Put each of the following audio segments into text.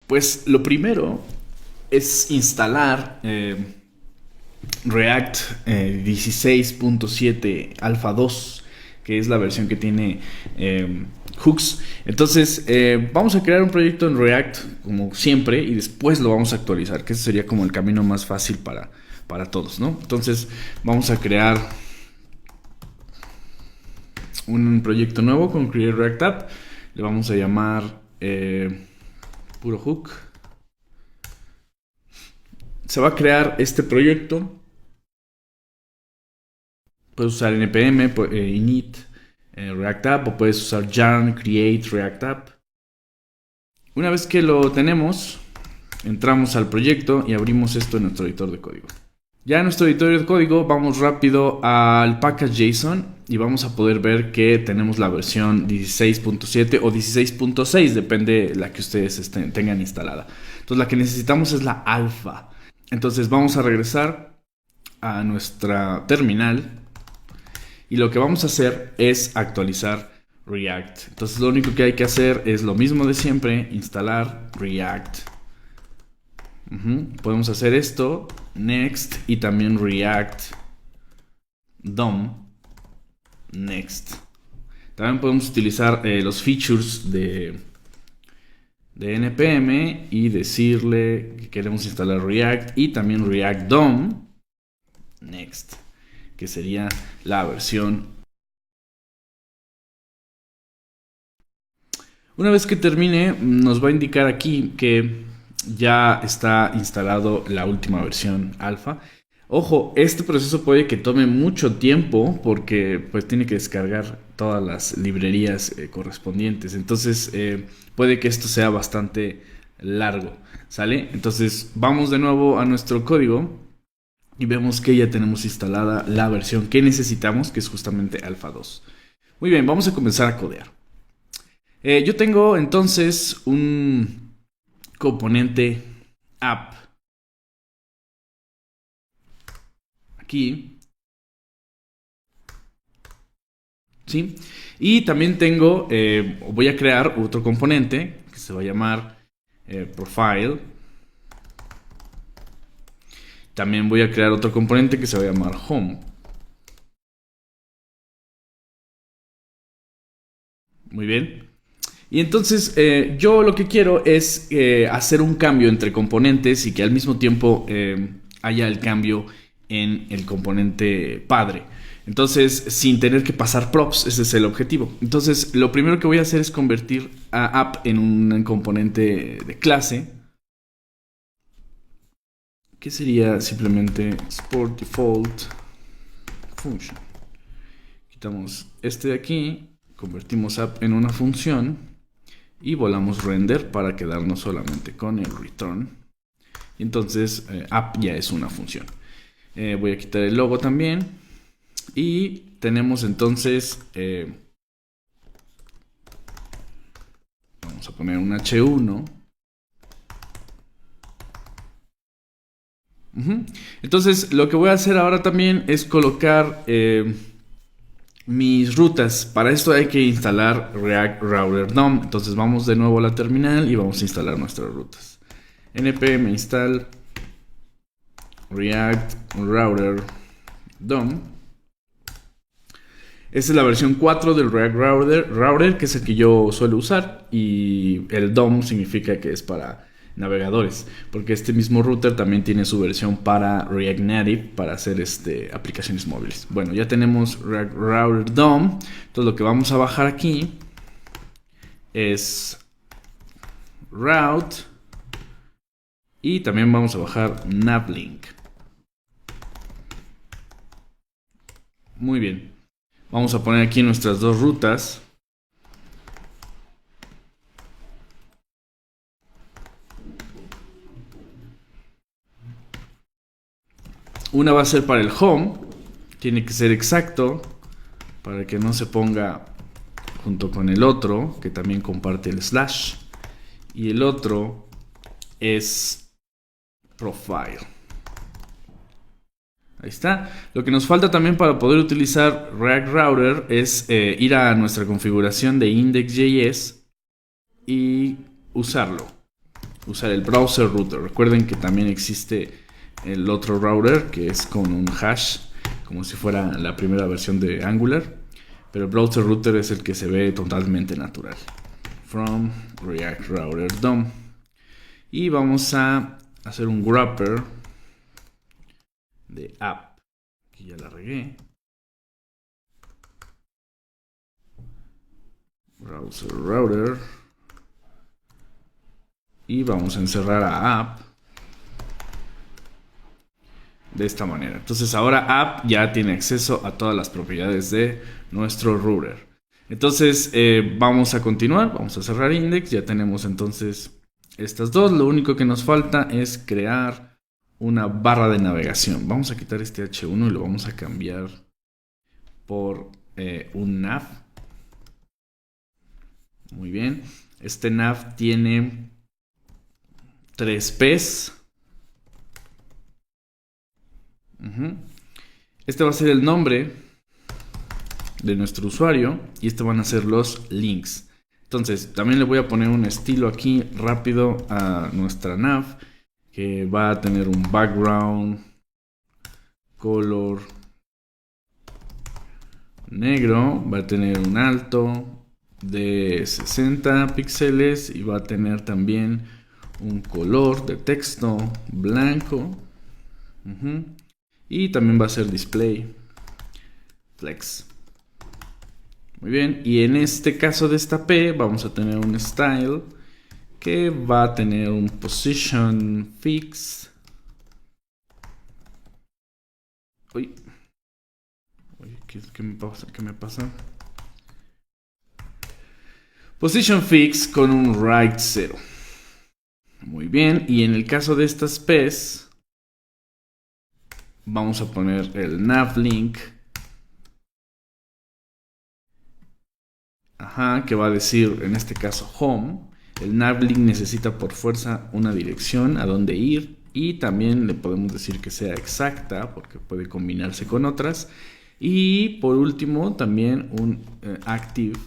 Pues lo primero es instalar React 16.7 Alpha 2, que es la versión que tiene hooks. Entonces vamos a crear un proyecto en React como siempre y después lo vamos a actualizar, que ese sería como el camino más fácil para todos, ¿no? Entonces vamos a crear un proyecto nuevo con Create React App. Le vamos a llamar puro hook. Se va a crear este proyecto. Puedes usar npm, init, React App, o puedes usar yarn create React App. Una vez que lo tenemos, entramos al proyecto y abrimos esto en nuestro editor de código. Ya en nuestro editor de código vamos rápido al package.json y vamos a poder ver que tenemos la versión 16.7 o 16.6, depende de la que ustedes tengan instalada. Entonces la que necesitamos es la alfa. Entonces vamos a regresar a nuestra terminal y lo que vamos a hacer es actualizar React. Entonces lo único que hay que hacer es lo mismo de siempre, instalar React. Podemos hacer esto, next, y también React DOM, next. También podemos utilizar los features de npm y decirle que queremos instalar React y también React DOM, next, que sería la versión. Una vez que termine, nos va a indicar aquí que ya está instalado la última versión alfa. Ojo, este proceso puede que tome mucho tiempo porque pues tiene que descargar todas las librerías correspondientes. Entonces puede que esto sea bastante largo, ¿sale? Entonces vamos de nuevo a nuestro código y vemos que ya tenemos instalada la versión que necesitamos, que es justamente alfa 2. Muy bien, vamos a comenzar a codear. Yo tengo entonces un componente app aquí, ¿sí? Y también tengo, voy a crear otro componente que se va a llamar profile. También voy a crear otro componente que se va a llamar home. Muy bien. Y entonces yo lo que quiero es hacer un cambio entre componentes y que al mismo tiempo haya el cambio en el componente padre. Entonces, sin tener que pasar props, ese es el objetivo. Entonces, lo primero que voy a hacer es convertir a app en un componente de clase, que sería simplemente export default function. Quitamos este de aquí, convertimos app en una función y volamos render para quedarnos solamente con el return. Y entonces app ya es una función. Voy a quitar el logo también. Y tenemos entonces, vamos a poner un H1. Entonces lo que voy a hacer ahora también es colocar mis rutas. Para esto hay que instalar React Router DOM. Entonces vamos de nuevo a la terminal y vamos a instalar nuestras rutas. npm install React Router DOM. Esta es la versión 4 del React Router, que es el que yo suelo usar. Y el DOM significa que es para navegadores, porque este mismo router también tiene su versión para React Native, para hacer aplicaciones móviles. Bueno, ya tenemos React Router DOM. Entonces lo que vamos a bajar aquí es route y también vamos a bajar navlink. Muy bien. Vamos a poner aquí nuestras dos rutas. Una va a ser para el home. Tiene que ser exacto para que no se ponga junto con el otro, que también comparte el slash. Y el otro es profile. Ahí está. Lo que nos falta también para poder utilizar React Router es ir a nuestra configuración de index.js y usarlo. usar el browser router. Recuerden que también existe el otro router que es con un hash, como si fuera la primera versión de Angular, pero el browser router es el que se ve totalmente natural. From React Router DOM. Y vamos a hacer un wrapper de app. Aquí ya la regué. Browser router. Y vamos a encerrar a app de esta manera. Entonces ahora app ya tiene acceso a todas las propiedades de nuestro router. Entonces vamos a continuar. Vamos a cerrar index. Ya tenemos entonces estas dos. Lo único que nos falta es crear una barra de navegación. Vamos a quitar este H1 y lo vamos a cambiar por un nav. Muy bien. Este nav tiene 3 P's. Este va a ser el nombre de nuestro usuario y este van a ser los links. Entonces también le voy a poner un estilo aquí rápido a nuestra nav, que va a tener un background color negro, va a tener un alto de 60 píxeles y va a tener también un color de texto blanco. Y también va a ser display flex. Muy bien, y en este caso de esta P vamos a tener un style que va a tener un position fix. Uy, ¿qué me pasa? Position fix con un right 0. Muy bien, y en el caso de estas P's vamos a poner el navlink. Que va a decir en este caso home. El navlink necesita por fuerza una dirección a dónde ir, y también le podemos decir que sea exacta porque puede combinarse con otras. Y por último también un active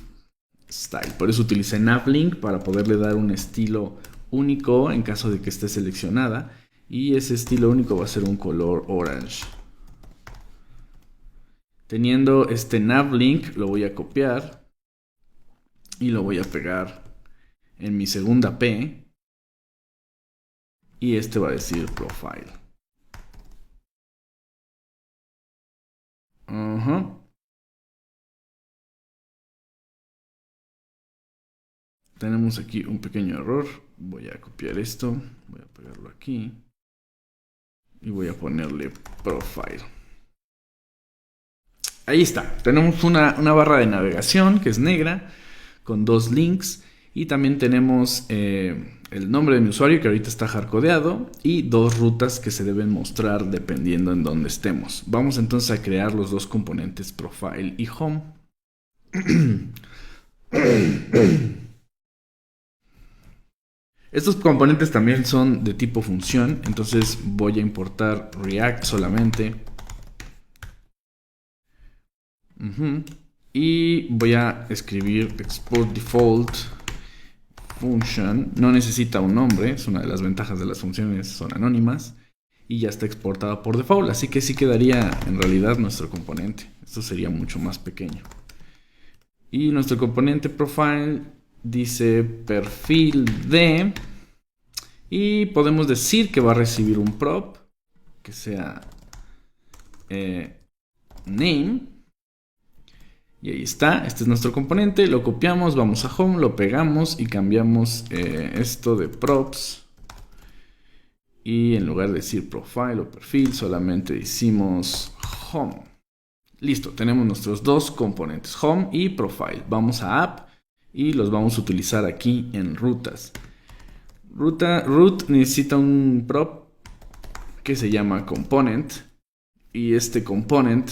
style. Por eso utilicé navlink, para poderle dar un estilo único en caso de que esté seleccionada, y ese estilo único va a ser un color orange. Teniendo este navlink lo voy a copiar y lo voy a pegar en mi segunda P, y este va a decir profile. Tenemos aquí un pequeño error. Voy a copiar esto, voy a pegarlo aquí y voy a ponerle profile. Ahí está, tenemos una barra de navegación que es negra con 2 links, y también tenemos el nombre de mi usuario, que ahorita está hardcodeado, y 2 rutas que se deben mostrar dependiendo en dónde estemos. Vamos entonces a crear los 2 componentes profile y home. Estos componentes también son de tipo función, entonces voy a importar React solamente. Y voy a escribir export default function. No necesita un nombre, es una de las ventajas de las funciones, son anónimas, y ya está exportada por default, así que sí quedaría en realidad nuestro componente. Esto sería mucho más pequeño. Y nuestro componente profile dice perfil de, y podemos decir que va a recibir un prop que sea name. Y ahí está, este es nuestro componente, lo copiamos, vamos a home, lo pegamos y cambiamos esto de props. Y en lugar de decir profile o perfil, solamente decimos home. Listo, tenemos nuestros 2 componentes, home y profile. Vamos a app y los vamos a utilizar aquí en rutas. Root necesita un prop que se llama component, y este component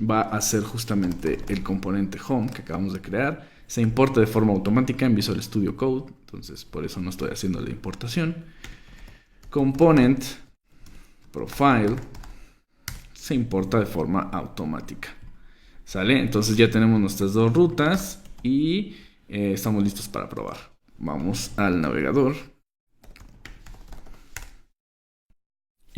va a ser justamente el componente home que acabamos de crear. Se importa de forma automática en Visual Studio Code, entonces por eso no estoy haciendo la importación. Component profile se importa de forma automática. ¿Sale? Entonces ya tenemos nuestras 2 rutas y estamos listos para probar. Vamos al navegador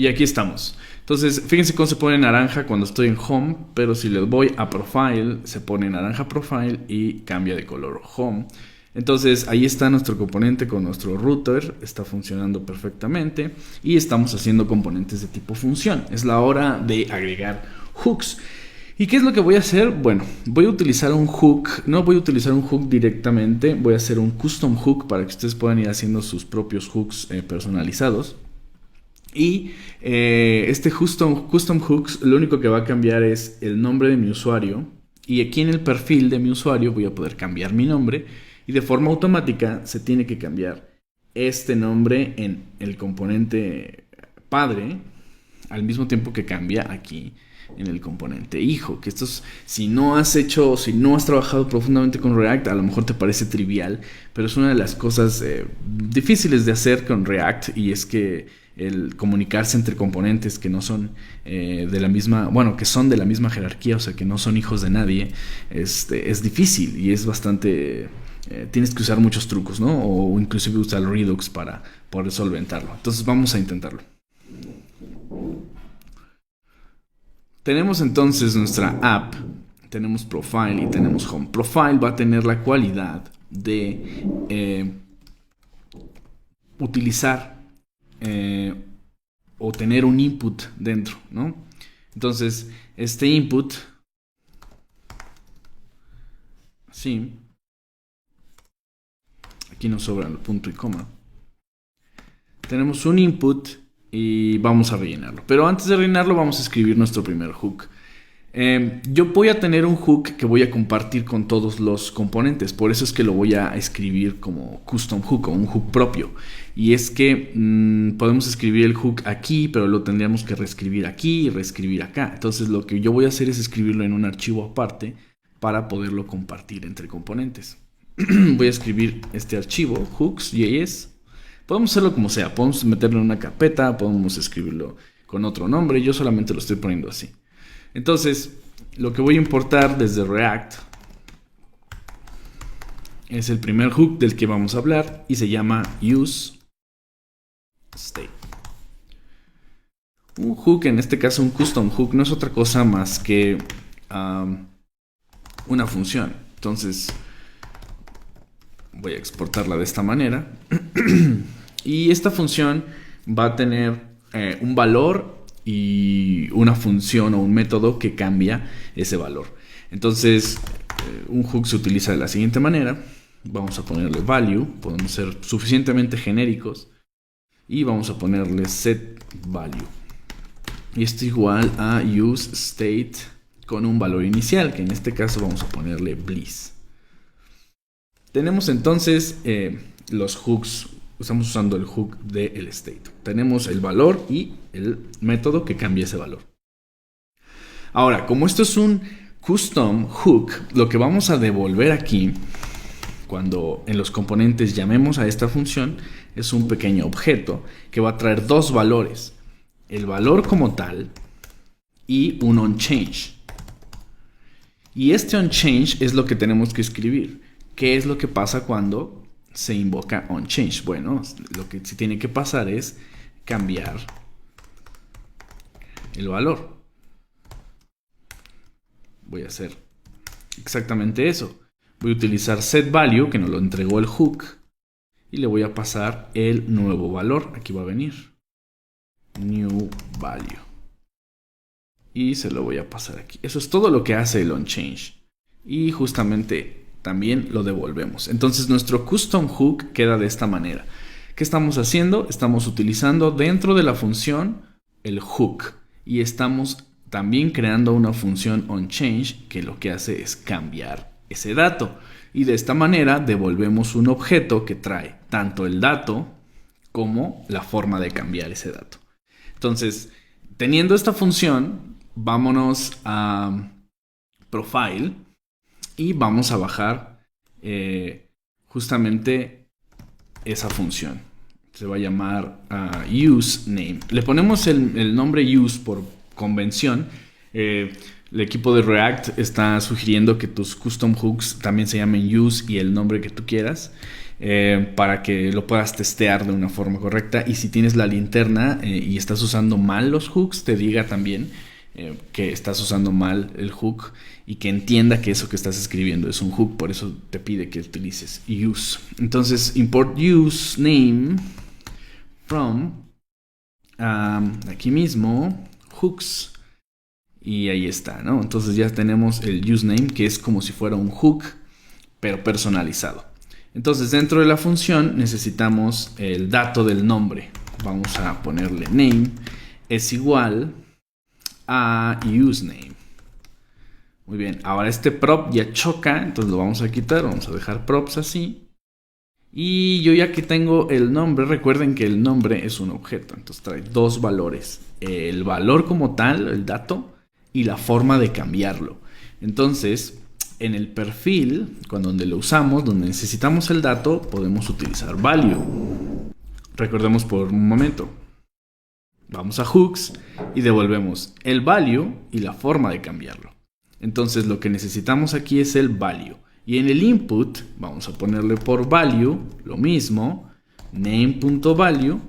Y aquí estamos. Entonces, fíjense cómo se pone naranja cuando estoy en Home, pero si le voy a Profile, se pone naranja Profile y cambia de color Home. Entonces, ahí está nuestro componente con nuestro router, está funcionando perfectamente y estamos haciendo componentes de tipo función. Es la hora de agregar hooks. ¿Y qué es lo que voy a hacer? Bueno, voy a utilizar un hook, no voy a utilizar un hook directamente, voy a hacer un custom hook para que ustedes puedan ir haciendo sus propios hooks personalizados. Y este custom hooks lo único que va a cambiar es el nombre de mi usuario. Y aquí en el perfil de mi usuario voy a poder cambiar mi nombre. Y de forma automática se tiene que cambiar este nombre en el componente padre al mismo tiempo que cambia aquí en el componente hijo. Que esto es, si no has trabajado profundamente con React, a lo mejor te parece trivial, pero es una de las cosas difíciles de hacer con React, y es que el comunicarse entre componentes que no son de la misma, bueno, que son de la misma jerarquía, o sea, que no son hijos de nadie, es difícil y es bastante... tienes que usar muchos trucos, ¿no? O inclusive usar Redux para poder solventarlo. Entonces vamos a intentarlo. Tenemos entonces nuestra app, tenemos Profile y tenemos Home. Profile va a tener la cualidad de utilizar o tener un input dentro, ¿no? Entonces, este input, sí, aquí nos sobra el punto y coma. Tenemos un input y vamos a rellenarlo. Pero antes de rellenarlo vamos a escribir nuestro primer hook. Yo voy a tener un hook que voy a compartir con todos los componentes. Por eso es que lo voy a escribir como custom hook o un hook propio. Y es que podemos escribir el hook aquí, pero lo tendríamos que reescribir aquí y reescribir acá. Entonces lo que yo voy a hacer es escribirlo en un archivo aparte para poderlo compartir entre componentes. Voy a escribir este archivo, hooks.js. Podemos hacerlo como sea, podemos meterlo en una carpeta, podemos escribirlo con otro nombre, yo solamente lo estoy poniendo así. Entonces, lo que voy a importar desde React es el primer hook del que vamos a hablar y se llama useState. Un hook, en este caso un custom hook, no es otra cosa más que una función. Entonces, voy a exportarla de esta manera. Y esta función va a tener un valor y una función o un método que cambia ese valor. Entonces, un hook se utiliza de la siguiente manera. Vamos a ponerle value, podemos ser suficientemente genéricos y vamos a ponerle setValue. Y esto igual a useState con un valor inicial, que en este caso vamos a ponerle bliss. Tenemos entonces los hooks. Estamos usando el hook del state. Tenemos el valor y el método que cambia ese valor. Ahora, como esto es un custom hook, lo que vamos a devolver aquí, cuando en los componentes llamemos a esta función, es un pequeño objeto que va a traer dos valores. El valor como tal y un onChange. Y este onChange es lo que tenemos que escribir. ¿Qué es lo que pasa cuando se invoca onChange? Bueno, lo que sí tiene que pasar es cambiar el valor. Voy a hacer exactamente eso. Voy a utilizar setValue, que nos lo entregó el hook, y le voy a pasar el nuevo valor. Aquí va a venir new value y se lo voy a pasar aquí. Eso es todo lo que hace el onChange, y justamente también lo devolvemos. Entonces nuestro custom hook queda de esta manera. ¿Qué estamos haciendo? Estamos utilizando dentro de la función el hook y estamos también creando una función onChange que lo que hace es cambiar ese dato, y de esta manera devolvemos un objeto que trae tanto el dato como la forma de cambiar ese dato. Entonces, teniendo esta función, vámonos a Profile y vamos a bajar justamente esa función. Se va a llamar useName. Le ponemos el nombre use por convención. El equipo de React está sugiriendo que tus custom hooks también se llamen use y el nombre que tú quieras. para que lo puedas testear de una forma correcta. Y si tienes la linterna y estás usando mal los hooks, te diga también que estás usando mal el hook y que entienda que eso que estás escribiendo es un hook. Por eso te pide que utilices use. Entonces import use name from aquí mismo hooks. Y ahí está, ¿no? Entonces ya tenemos el usename, que es como si fuera un hook, pero personalizado. Entonces dentro de la función necesitamos el dato del nombre. Vamos a ponerle name es igual a usename. Muy bien, ahora este prop ya choca, entonces lo vamos a quitar, vamos a dejar props así. Y yo ya que tengo el nombre, recuerden que el nombre es un objeto, entonces trae dos valores. El valor como tal, el dato, y la forma de cambiarlo. Entonces, en el perfil, donde lo usamos, donde necesitamos el dato, podemos utilizar value. Recordemos por un momento. Vamos a hooks y devolvemos el value y la forma de cambiarlo. Entonces, lo que necesitamos aquí es el value. Y en el input, vamos a ponerle por value, lo mismo, name.value.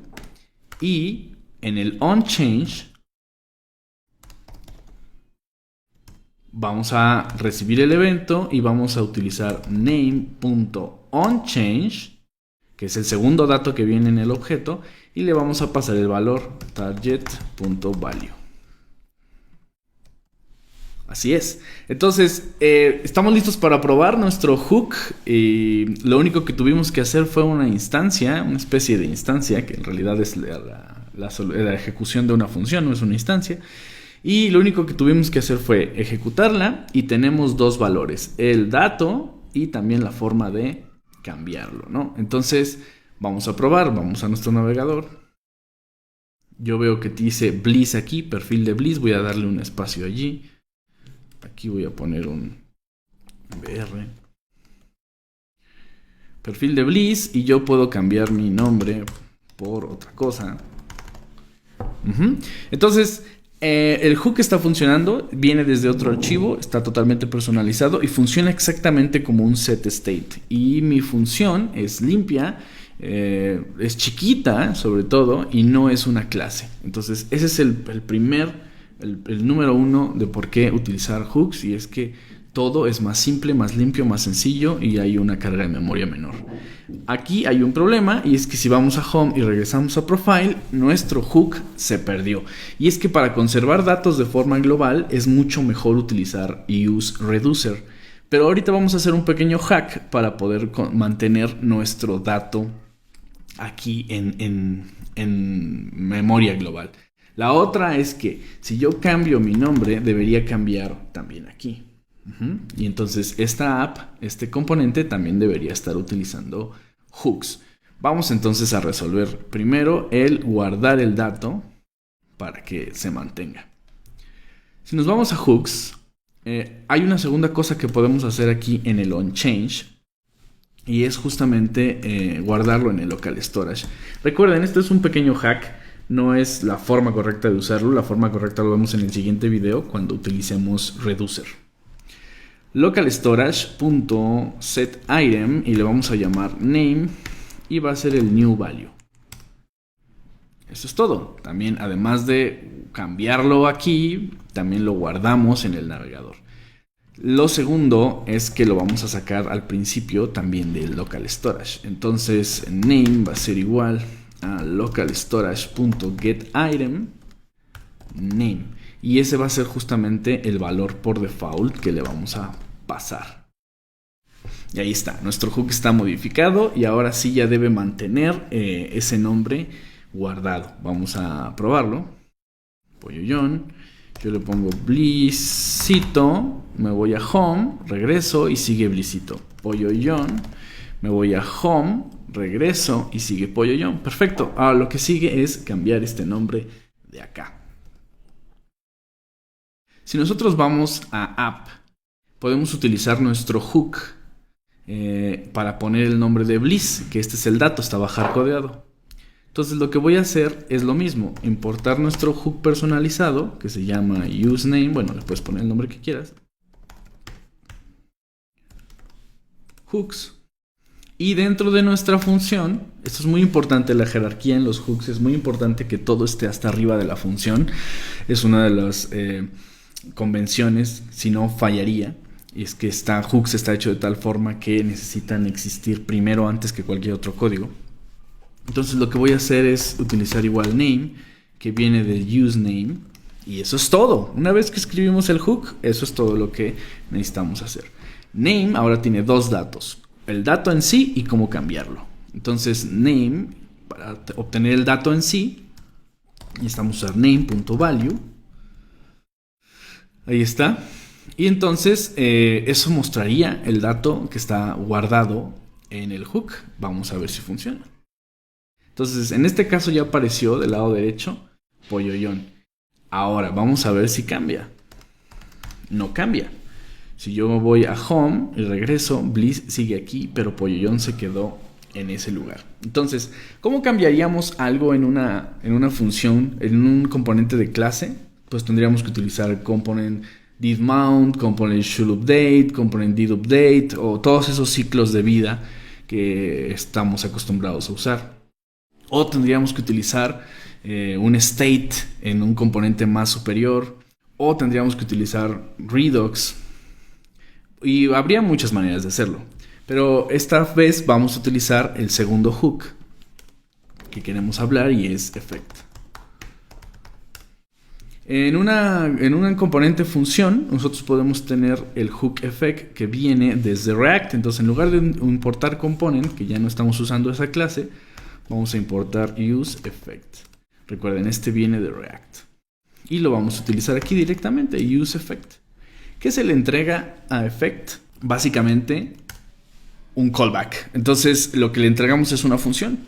Y en el onChange, vamos a recibir el evento y vamos a utilizar name.onChange, que es el segundo dato que viene en el objeto, y le vamos a pasar el valor target.value. Así es. Entonces, estamos listos para probar nuestro hook. Lo único que tuvimos que hacer fue una instancia, una especie de instancia, que en realidad es la ejecución de una función, no es una instancia. Y lo único que tuvimos que hacer fue ejecutarla y tenemos dos valores, el dato y también la forma de cambiarlo, ¿no? Entonces vamos a probar, vamos a nuestro navegador. Yo veo que dice Bliss aquí, perfil de Bliss, voy a darle un espacio allí. Aquí voy a poner un BR. Perfil de Bliss y yo puedo cambiar mi nombre por otra cosa. Entonces, el hook está funcionando, viene desde otro archivo, está totalmente personalizado y funciona exactamente como un set_state. Y mi función es limpia, es chiquita sobre todo y no es una clase. Entonces ese es el número uno de por qué utilizar hooks, y es que todo es más simple, más limpio, más sencillo y hay una carga de memoria menor. Aquí hay un problema y es que si vamos a Home y regresamos a Profile, nuestro hook se perdió. Y es que para conservar datos de forma global es mucho mejor utilizar useReducer. Pero ahorita vamos a hacer un pequeño hack para poder mantener nuestro dato aquí en memoria global. La otra es que si yo cambio mi nombre, debería cambiar también aquí. Y entonces esta app, este componente también debería estar utilizando hooks. Vamos entonces a resolver primero el guardar el dato para que se mantenga. Si nos vamos a hooks, hay una segunda cosa que podemos hacer aquí en el onChange y es justamente guardarlo en el local storage. Recuerden, esto es un pequeño hack, no es la forma correcta de usarlo. La forma correcta lo vemos en el siguiente video cuando utilicemos Reducer. Local storage.setItem y le vamos a llamar name y va a ser el new value. Eso es todo. También, además de cambiarlo aquí, también lo guardamos en el navegador. Lo segundo es que lo vamos a sacar al principio también del local storage. Entonces name va a ser igual a local storage.getItem name. Y ese va a ser justamente el valor por default que le vamos a pasar. Y ahí está, nuestro hook está modificado y ahora sí ya debe mantener ese nombre guardado. Vamos a probarlo. Pollo John. Yo le pongo Blissito. Me voy a Home, regreso y sigue Blissito. Pollo John. Me voy a Home, regreso y sigue Pollo John. Perfecto. Ahora lo que sigue es cambiar este nombre de acá. Si nosotros vamos a App, podemos utilizar nuestro hook para poner el nombre de Bliss, que este es el dato, estaba hardcodeado. Entonces lo que voy a hacer es lo mismo, importar nuestro hook personalizado, que se llama usename, bueno, le puedes poner el nombre que quieras. Hooks. Y dentro de nuestra función, esto es muy importante, la jerarquía en los hooks, es muy importante que todo esté hasta arriba de la función. Es una de las convenciones, si no fallaría. Y es que hooks está hecho de tal forma que necesitan existir primero antes que cualquier otro código. Entonces lo que voy a hacer es utilizar igual name, que viene de useName. Y eso es todo. Una vez que escribimos el hook, eso es todo lo que necesitamos hacer. Name ahora tiene dos datos. El dato en sí y cómo cambiarlo. Entonces name, para obtener el dato en sí, necesitamos usar name.value. Ahí está. Y entonces eso mostraría el dato que está guardado en el hook. Vamos a ver si funciona. Entonces en este caso ya apareció del lado derecho polloyón. Ahora vamos a ver si cambia. No cambia. Si yo voy a home y regreso, Bliss sigue aquí, pero polloyón se quedó en ese lugar. Entonces, ¿cómo cambiaríamos algo en una función, en un componente de clase? Pues tendríamos que utilizar component didMount, component shouldUpdate, component didUpdate o todos esos ciclos de vida que estamos acostumbrados a usar. O tendríamos que utilizar un state en un componente más superior. O tendríamos que utilizar Redux. Y habría muchas maneras de hacerlo. Pero esta vez vamos a utilizar el segundo hook que queremos hablar y es effect. En una componente función nosotros podemos tener el hook effect que viene desde React. Entonces en lugar de importar component, que ya no estamos usando esa clase, vamos a importar useEffect. Recuerden, este viene de React. Y lo vamos a utilizar aquí directamente, useEffect. ¿Qué se le entrega a effect? Básicamente un callback. Entonces lo que le entregamos es una función.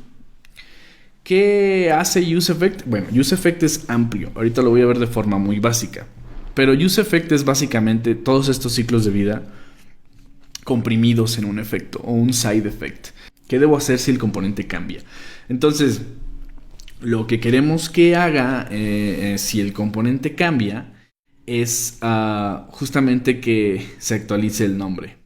¿Qué hace useEffect? Bueno, useEffect es amplio. Ahorita lo voy a ver de forma muy básica. Pero useEffect es básicamente todos estos ciclos de vida comprimidos en un efecto o un side effect. ¿Qué debo hacer si el componente cambia? Entonces, lo que queremos que haga si el componente cambia es justamente que se actualice el nombre.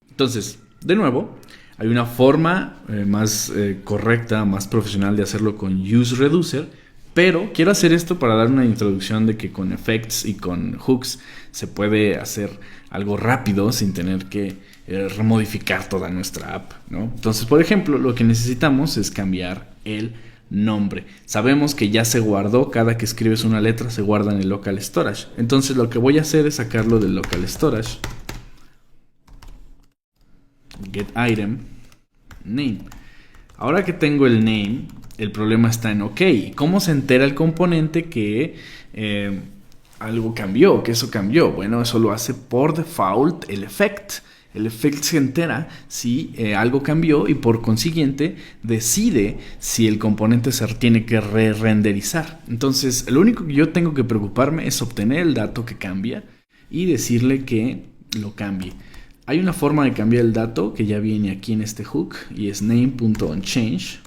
Entonces, de nuevo, hay una forma más correcta, más profesional de hacerlo con useReducer, pero quiero hacer esto para dar una introducción de que con effects y con hooks se puede hacer algo rápido sin tener que remodificar toda nuestra app, ¿no? Entonces, por ejemplo, lo que necesitamos es cambiar el nombre. Sabemos que ya se guardó, cada que escribes una letra se guarda en el local storage. Entonces lo que voy a hacer es sacarlo del local storage. Get item name. Ahora que tengo el name, el problema está en OK. ¿Cómo se entera el componente que algo cambió, que eso cambió? Bueno, eso lo hace por default el effect. El effect se entera si algo cambió y por consiguiente decide si el componente se tiene que renderizar. Entonces, lo único que yo tengo que preocuparme es obtener el dato que cambia y decirle que lo cambie. Hay una forma de cambiar el dato que ya viene aquí en este hook y es name.onChange.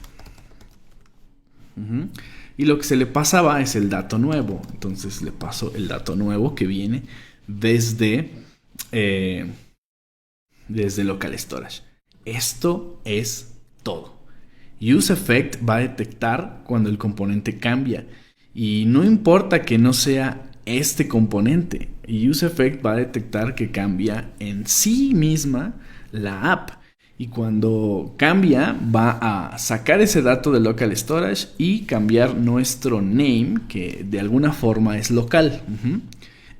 Y lo que se le pasaba es el dato nuevo. Entonces le paso el dato nuevo que viene desde local storage. Esto es todo. useEffect va a detectar cuando el componente cambia y no importa que no sea este componente, useEffect va a detectar que cambia en sí misma la app y cuando cambia va a sacar ese dato de local storage y cambiar nuestro name, que de alguna forma es local,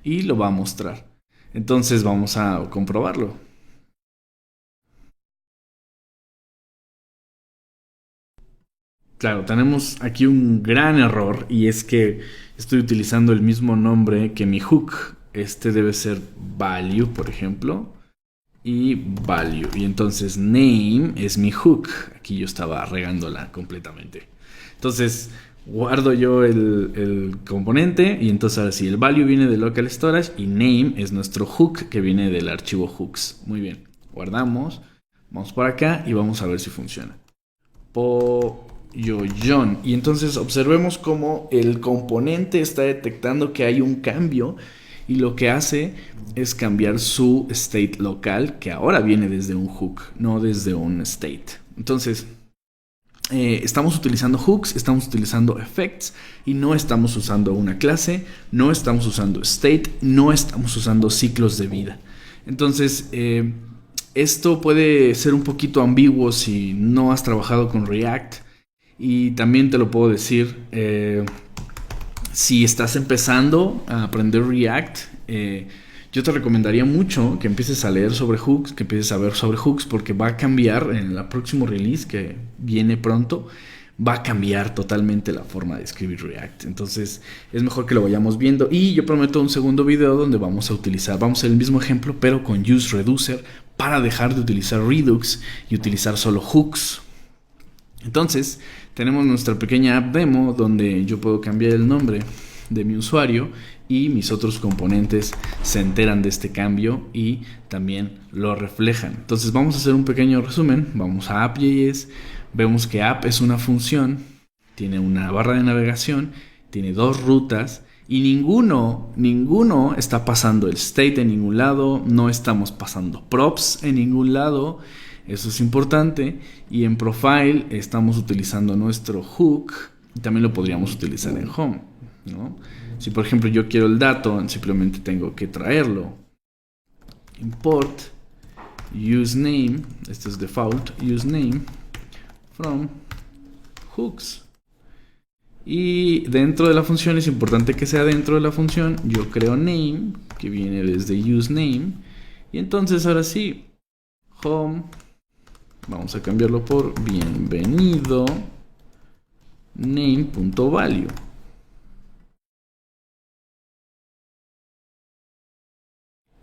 y lo va a mostrar. Entonces vamos a comprobarlo. Claro, tenemos aquí un gran error y es que estoy utilizando el mismo nombre que mi hook. Este debe ser value, por ejemplo, y value. Y entonces name es mi hook. Aquí yo estaba regándola completamente. Entonces guardo yo el componente y entonces ahora sí, el value viene de local storage y name es nuestro hook que viene del archivo hooks. Muy bien, guardamos, vamos por acá y vamos a ver si funciona. Polloyón. Y entonces observemos cómo el componente está detectando que hay un cambio y lo que hace es cambiar su state local, que ahora viene desde un hook, no desde un state. Entonces, estamos utilizando hooks, estamos utilizando effects y no estamos usando una clase, no estamos usando state, no estamos usando ciclos de vida. Entonces, esto puede ser un poquito ambiguo si no has trabajado con React, y también te lo puedo decir si estás empezando a aprender React. Yo te recomendaría mucho que empieces a leer sobre hooks, que empieces a ver sobre hooks, porque va a cambiar en el próximo release que viene pronto. Va a cambiar totalmente la forma de escribir React. Entonces es mejor que lo vayamos viendo. Y yo prometo un segundo video donde vamos a hacer el mismo ejemplo, pero con UseReducer, para dejar de utilizar Redux y utilizar solo hooks. Entonces tenemos nuestra pequeña app demo donde yo puedo cambiar el nombre de mi usuario y mis otros componentes se enteran de este cambio y también lo reflejan. Entonces vamos a hacer un pequeño resumen. Vamos a app.js, vemos que app es una función, tiene una barra de navegación, tiene dos rutas y ninguno está pasando el state en ningún lado, no estamos pasando props en ningún lado. Eso es importante. Y en profile estamos utilizando nuestro hook y también lo podríamos utilizar en home, ¿no? Si por ejemplo yo quiero el dato, simplemente tengo que traerlo. Import useName, este es default, useName from hooks. Y dentro de la función, es importante que sea dentro de la función, yo creo name, que viene desde useName. Y entonces ahora sí, home, vamos a cambiarlo por bienvenido name.value.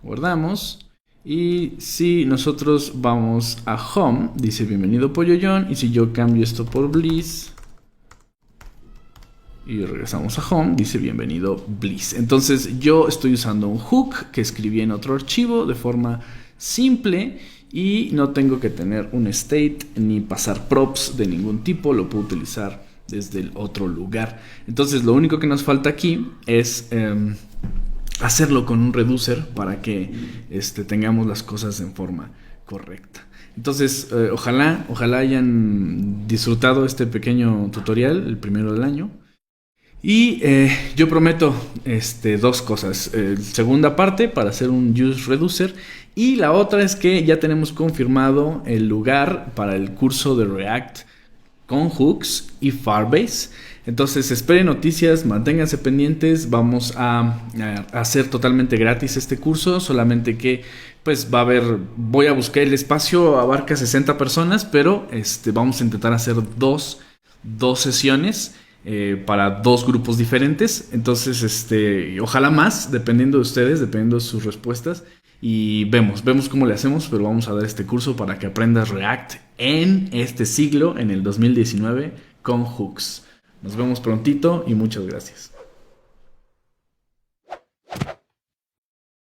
Guardamos. Y si nosotros vamos a home, dice bienvenido Polloyón. Y si yo cambio esto por Bliss y regresamos a home, dice bienvenido Bliss. Entonces yo estoy usando un hook que escribí en otro archivo de forma simple y no tengo que tener un state ni pasar props de ningún tipo. Lo puedo utilizar desde el otro lugar. Entonces lo único que nos falta aquí es hacerlo con un reducer para que tengamos las cosas en forma correcta. Entonces ojalá hayan disfrutado este pequeño tutorial, el primero del año. Y yo prometo dos cosas. Segunda parte para hacer un UseReducer. Y la otra es que ya tenemos confirmado el lugar para el curso de React con hooks y Firebase. Entonces esperen noticias, manténganse pendientes. Vamos a hacer totalmente gratis este curso. Solamente que pues voy a buscar el espacio, abarca 60 personas. Pero vamos a intentar hacer dos sesiones para dos grupos diferentes. Entonces ojalá más, dependiendo de ustedes, dependiendo de sus respuestas. Y vemos cómo le hacemos, pero vamos a dar este curso para que aprendas React en este siglo, en el 2019, con hooks. Nos vemos prontito y muchas gracias.